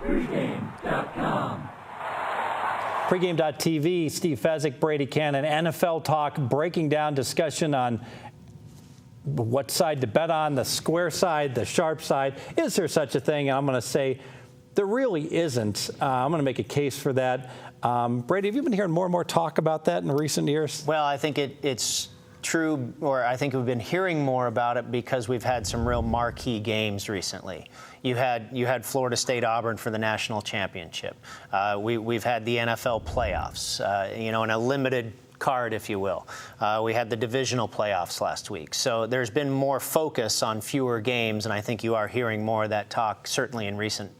Pregame.com. Pregame.tv, Steve Fezzik, Brady Kannon, NFL Talk, breaking down discussion on what side to bet on, the square side, the sharp side. Is there such a thing? And I'm going to say there really isn't. I'm going to make a case for that. Brady, have you been hearing more and more talk about that in recent years? Well, I think it's true, or I think we've been hearing more about it because we've had some real marquee games recently. You had Florida State Auburn for the national championship. We've had the NFL playoffs, in a limited card, if you will. We had the divisional playoffs last week. So there's been more focus on fewer games, and I think you are hearing more of that talk, certainly in recent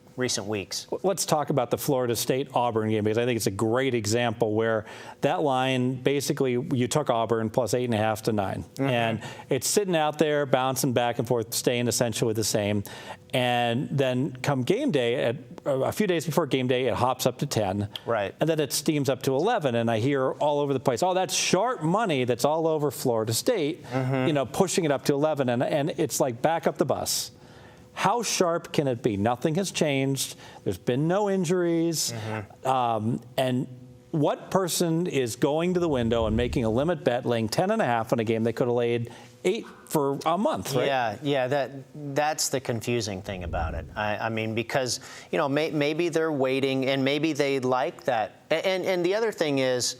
weeks. Let's talk about the Florida State-Auburn game, because I think it's a great example where that line, basically, you took Auburn plus 8.5 to 9. Mm-hmm. And it's sitting out there, bouncing back and forth, staying essentially the same. And then come game day, a few days before game day, it hops up to 10. Right. And then it steams up to 11. And I hear all over the place, oh, that's sharp money that's all over Florida State, pushing it up to 11. And it's like, back up the bus. How sharp can it be? Nothing has changed. There's been no injuries. And what person is going to the window and making a limit bet, laying 10.5 on a game they could have laid 8 for a month, right? Yeah. That's the confusing thing about it. I mean, because maybe they're waiting, and maybe they like that. And the other thing is,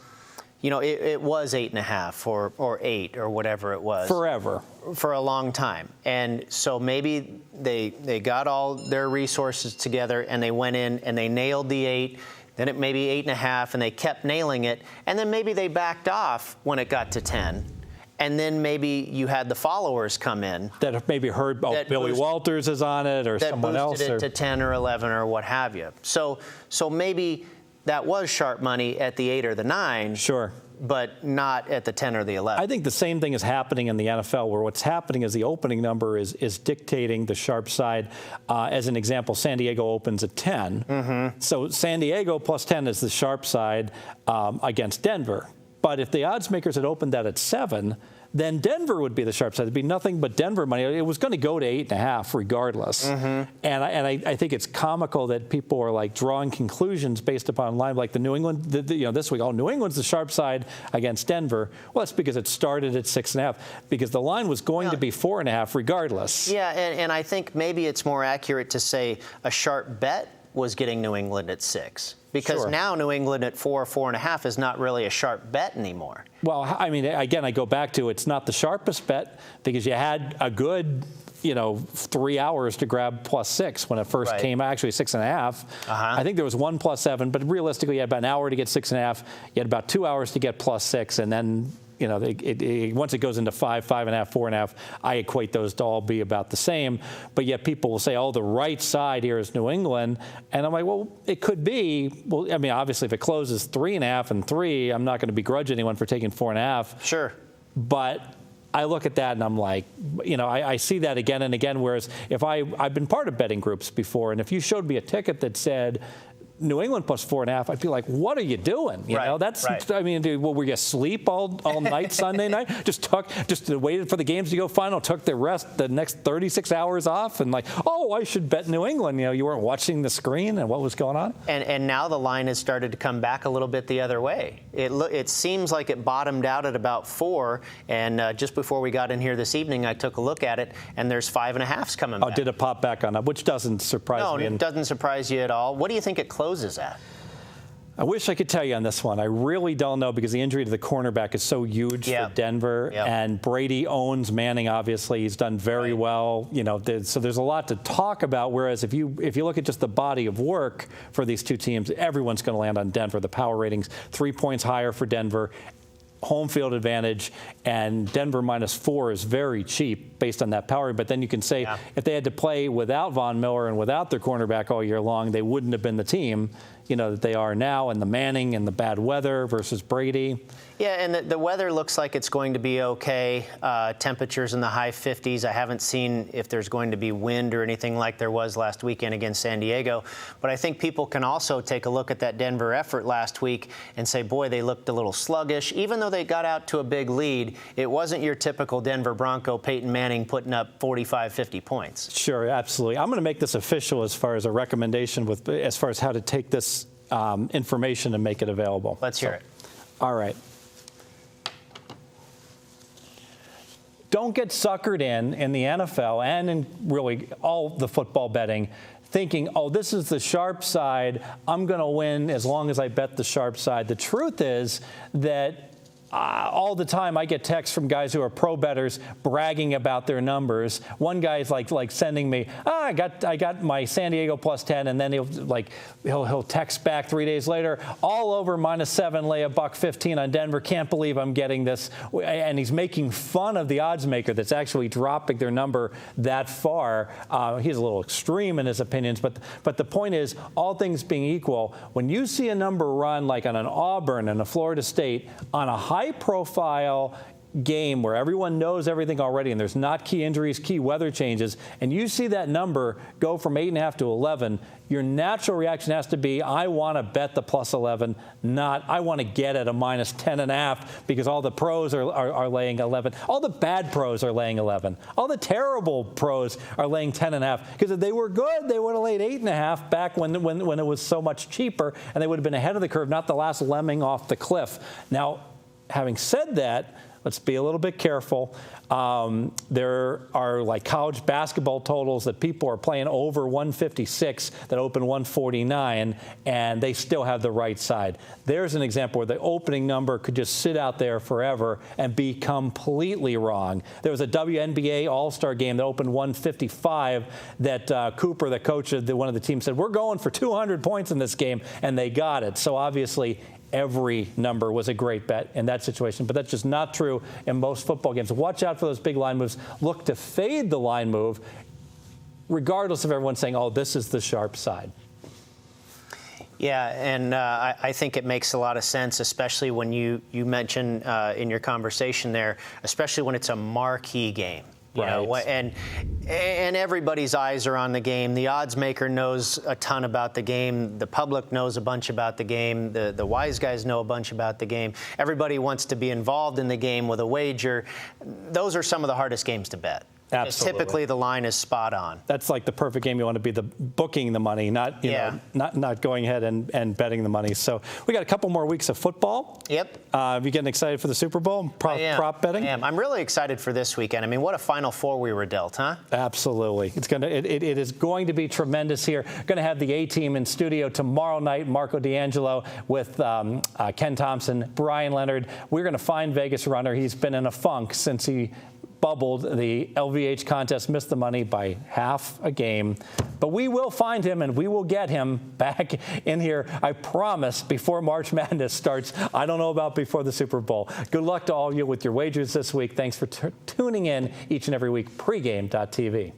it was 8.5 or 8 or whatever it was. Forever. For a long time. And so maybe they got all their resources together and they went in and they nailed the 8, then it maybe 8.5, and they kept nailing it. And then maybe they backed off when it got to 10. And then maybe you had the followers come in. That have maybe heard, Billy Walters is on it, or someone else. That boosted it to 10 or 11 or what have you. So maybe that was sharp money at the 8 or the 9. Sure. But not at the 10 or the 11. I think the same thing is happening in the NFL, where what's happening is the opening number is dictating the sharp side. As an example, San Diego opens at 10. So San Diego plus 10 is the sharp side against Denver. But if the odds makers had opened that at 7, then Denver would be the sharp side. There'd be nothing but Denver money. It was going to go to 8.5 regardless. And I think it's comical that people are like drawing conclusions based upon line, like the New England, this week, New England's the sharp side against Denver. Well, that's because it started at 6.5, because the line was going to be 4.5 regardless. Yeah, and I think maybe it's more accurate to say a sharp bet was getting New England at 6. Because now New England at 4.5 is not really a sharp bet anymore. Well, I mean, again, I go back to it's not the sharpest bet, because you had a good, 3 hours to grab plus 6 when it first came, actually 6.5. I think there was one plus 7, but realistically, you had about an hour to get 6.5. You had about 2 hours to get plus 6, and then once it goes into 5, 5.5, 4.5, I equate those to all be about the same. But yet people will say, oh, the right side here is New England. And I'm like, well, it could be. Well, I mean, obviously, if it closes 3.5 and 3, I'm not going to begrudge anyone for taking 4.5. Sure. But I look at that and I'm like, I see that again and again. Whereas if I've been part of betting groups before, and if you showed me a ticket that said New England plus 4.5, I'd be like, what are you doing? I mean, were you asleep all night Sunday night? Just waited for the games to go final, took the next 36 hours off, and like, oh, I should bet New England. You weren't watching the screen and what was going on. And now the line has started to come back a little bit the other way. It seems like it bottomed out at about 4, and just before we got in here this evening, I took a look at it, and there's 5.5s coming back. Oh, did it pop back on up? Which doesn't surprise me. No, it doesn't surprise you at all. What do you think it closes at? I wish I could tell you on this one. I really don't know, because the injury to the cornerback is so huge for Denver. And Brady owns Manning, obviously. He's done very well. So there's a lot to talk about, whereas if you look at just the body of work for these two teams, everyone's going to land on Denver. The power ratings, 3 points higher for Denver. Home field advantage, and Denver -4 is very cheap based on that power. But then you can say if they had to play without Von Miller and without their cornerback all year long, they wouldn't have been the team that they are now, and the Manning and the bad weather versus Brady. Yeah, and the weather looks like it's going to be okay. Temperatures in the high 50s. I haven't seen if there's going to be wind or anything like there was last weekend against San Diego. But I think people can also take a look at that Denver effort last week and say, boy, they looked a little sluggish. Even though they got out to a big lead, it wasn't your typical Denver Bronco Peyton Manning putting up 45, 50 points. Sure, absolutely. I'm going to make this official as far as a recommendation as far as how to take this information and make it available. Let's hear it. All right. Don't get suckered in the NFL and in really all the football betting thinking, oh, this is the sharp side. I'm going to win as long as I bet the sharp side. The truth is that all the time I get texts from guys who are pro bettors bragging about their numbers. One guy's like sending me, I got my San Diego +10, and then he'll text back 3 days later, all over -7, lay $1.15 on Denver. Can't believe I'm getting this. And he's making fun of the odds maker that's actually dropping their number that far. He's a little extreme in his opinions, but the point is, all things being equal, when you see a number run like on an Auburn and a Florida State on a high-profile game where everyone knows everything already and there's not key injuries, key weather changes, and you see that number go from 8.5 to 11, your natural reaction has to be, I want to bet the +11, not I want to get at a -10.5 because all the pros are laying 11. All the bad pros are laying 11. All the terrible pros are laying 10.5 because if they were good, they would have laid 8.5 back when it was so much cheaper, and they would have been ahead of the curve, not the last lemming off the cliff. Now, having said that, let's be a little bit careful. There are like college basketball totals that people are playing over 156 that open 149, and they still have the right side. There's an example where the opening number could just sit out there forever and be completely wrong. There was a WNBA All-Star game that opened 155 that Cooper, the coach of one of the teams, said, we're going for 200 points in this game, and they got it. So obviously, every number was a great bet in that situation, but that's just not true in most football games. Watch out for those big line moves. Look to fade the line move, regardless of everyone saying, oh, this is the sharp side. Yeah, and I think it makes a lot of sense, especially when you mention in your conversation there, especially when it's a marquee game. You know, and everybody's eyes are on the game. The odds maker knows a ton about the game. The public knows a bunch about the game. The wise guys know a bunch about the game. Everybody wants to be involved in the game with a wager. Those are some of the hardest games to bet. Absolutely. Typically, the line is spot on. That's like the perfect game. You want to be booking the money, not not going ahead and betting the money. So we got a couple more weeks of football. Yep. You getting excited for the Super Bowl? Prop betting? I am. I'm really excited for this weekend. I mean, what a Final Four we were dealt, huh? Absolutely. It is going to be tremendous here. Going to have the A-team in studio tomorrow night. Marco D'Angelo with Ken Thompson, Brian Leonard. We're going to find Vegas Runner. He's been in a funk since he bubbled the LVH contest, missed the money by half a game. But we will find him, and we will get him back in here, I promise, before March Madness starts. I don't know about before the Super Bowl. Good luck to all of you with your wagers this week. Thanks for tuning in each and every week. Pregame.tv.